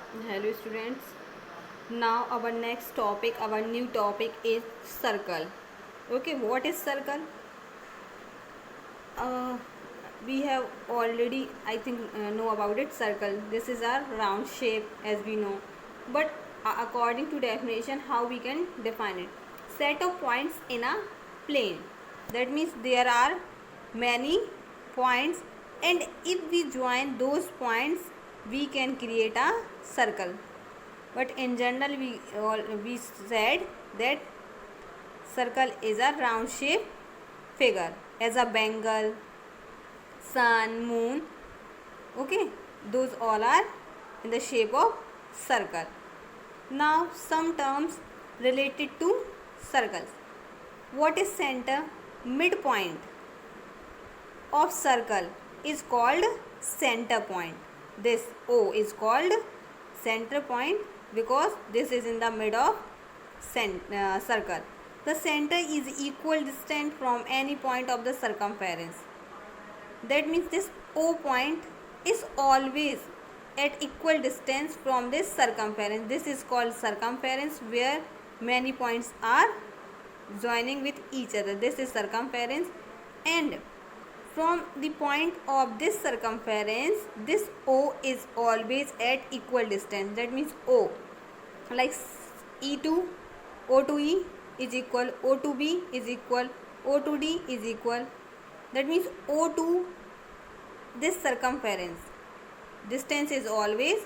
Hello students. Now our new topic is circle. Okay, what is circle? Uh, we have already, I think, know about it. Circle. This is our round shape, as we know. But according to definition, how we can define it? Set of points in a plane. That means there are many points, and if we join those points, we can create a circle. But in general, we said that circle is a round shape figure, as a bangle, sun, moon. Okay, those all are in the shape of circle. Now some terms related to circles. What is center? Midpoint of circle is called center point. This O is called center point because this is in the mid of circle. The center is equal distance from any point of the circumference. That means this O point is always at equal distance from this circumference. This is called circumference, where many points are joining with each other. This is circumference, and from the point of this circumference, this O is always at equal distance. That means O, like E to O to E is equal, O to B is equal, O to D is equal. That means O to this circumference distance is always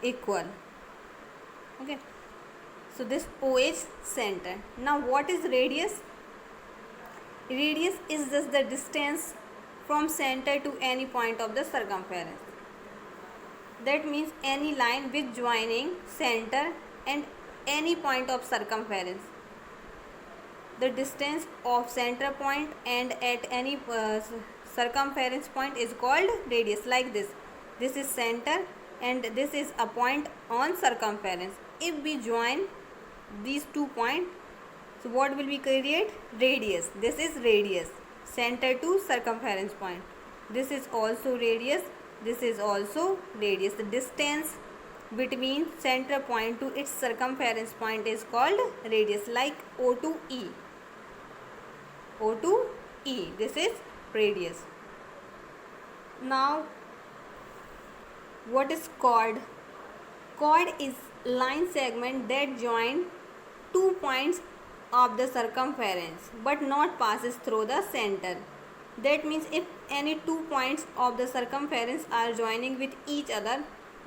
equal. Okay, so this O is center. Now what is radius? Radius is just the distance from center to any point of the circumference. That means any line with joining center and any point of circumference. The distance of center point and at any circumference point is called radius. Like this is center and this is a point on circumference. If we join these 2 points, so what will we create? Radius. This is radius, center to circumference point. This is also radius, this is also radius. The distance between center point to its circumference point is called radius, like O to E. O to E, this is radius. Now what is chord? Chord is line segment that join 2 points of the circumference but not passes through the center. That means if any 2 points of the circumference are joining with each other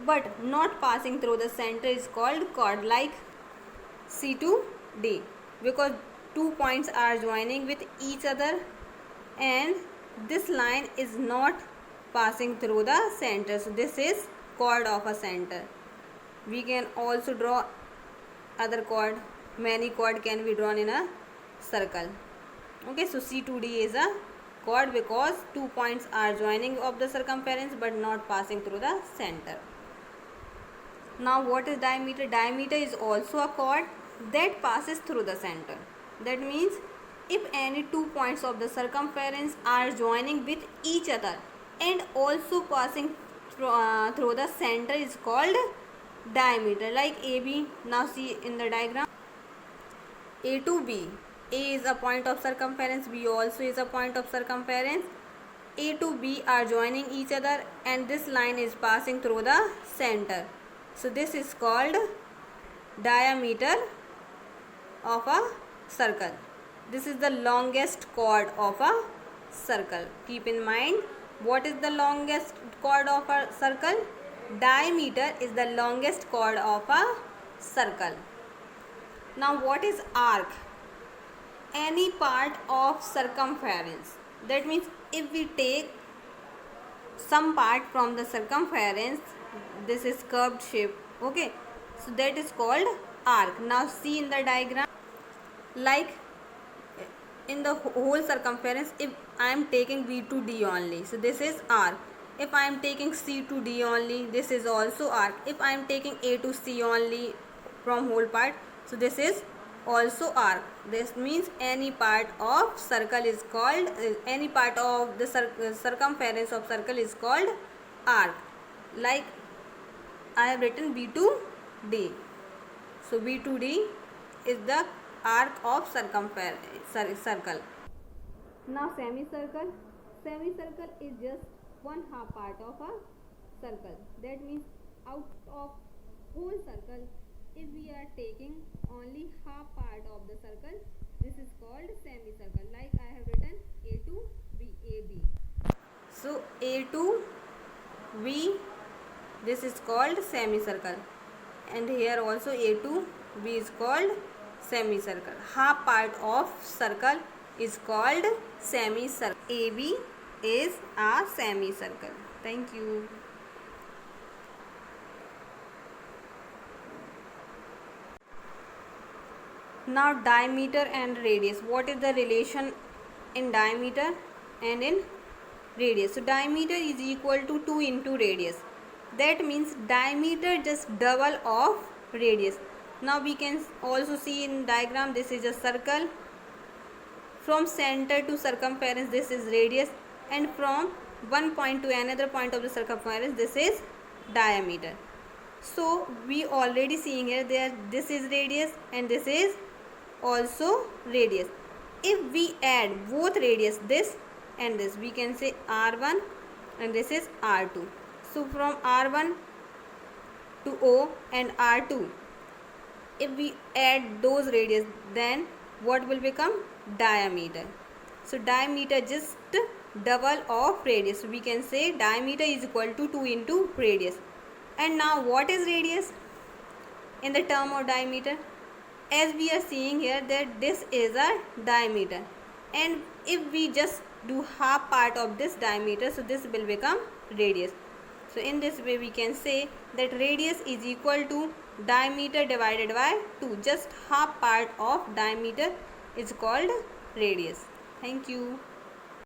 but not passing through the center is called chord, like C to D, because 2 points are joining with each other and this line is not passing through the center. So this is chord of a center. We can also draw other chord. Many chord can be drawn in a circle. Okay, so C to D is a chord because 2 points are joining of the circumference but not passing through the center. Now what is diameter? Diameter is also a chord that passes through the center. That means if any 2 points of the circumference are joining with each other and also passing through the center is called diameter, like AB. Now see in the diagram, A to B. A is a point of circumference, B also is a point of circumference. A to B are joining each other and this line is passing through the center. So this is called diameter of a circle. This is the longest chord of a circle. Keep in mind, what is the longest chord of a circle? Diameter is the longest chord of a circle. Now what is arc? Any part of circumference. That means if we take some part from the circumference, this is curved shape. Okay, so that is called arc. Now see in the diagram, like in the whole circumference, if I am taking B to D only, so this is arc. If I am taking C to D only, this is also arc. If I am taking A to C only from whole part, so this is also arc. This means any part of circle is called, any part of the circumference of circle is called arc. Like I have written B2D. So B2D is the arc of circle. Now semicircle. Semicircle is just one half part of a circle. That means out of whole circle, if we are taking only half part of the circle, this is called semicircle. Like I have written A to B, AB. So A to B, this is called semicircle, and here also A to B is called semicircle. Half part of circle is called semicircle. AB is a semicircle. Thank you. Now diameter and radius. What is the relation in diameter and in radius? So diameter is equal to 2 into radius. That means diameter just double of radius. Now we can also see in diagram, this is a circle. From center to circumference, this is radius, and from one point to another point of the circumference, this is diameter. So we already seeing here there, this is radius and this is also radius. If we add both radius, this and this, we can say R1 and this is R2. So from R1 to O and R2, if we add those radius, then what will become? Diameter. So diameter just double of radius. So we can say diameter is equal to 2 into radius. And now what is radius in the term of diameter? As we are seeing here that this is a diameter, and if we just do half part of this diameter, so this will become radius. So in this way we can say that radius is equal to diameter divided by 2. Just half part of diameter is called radius. Thank you.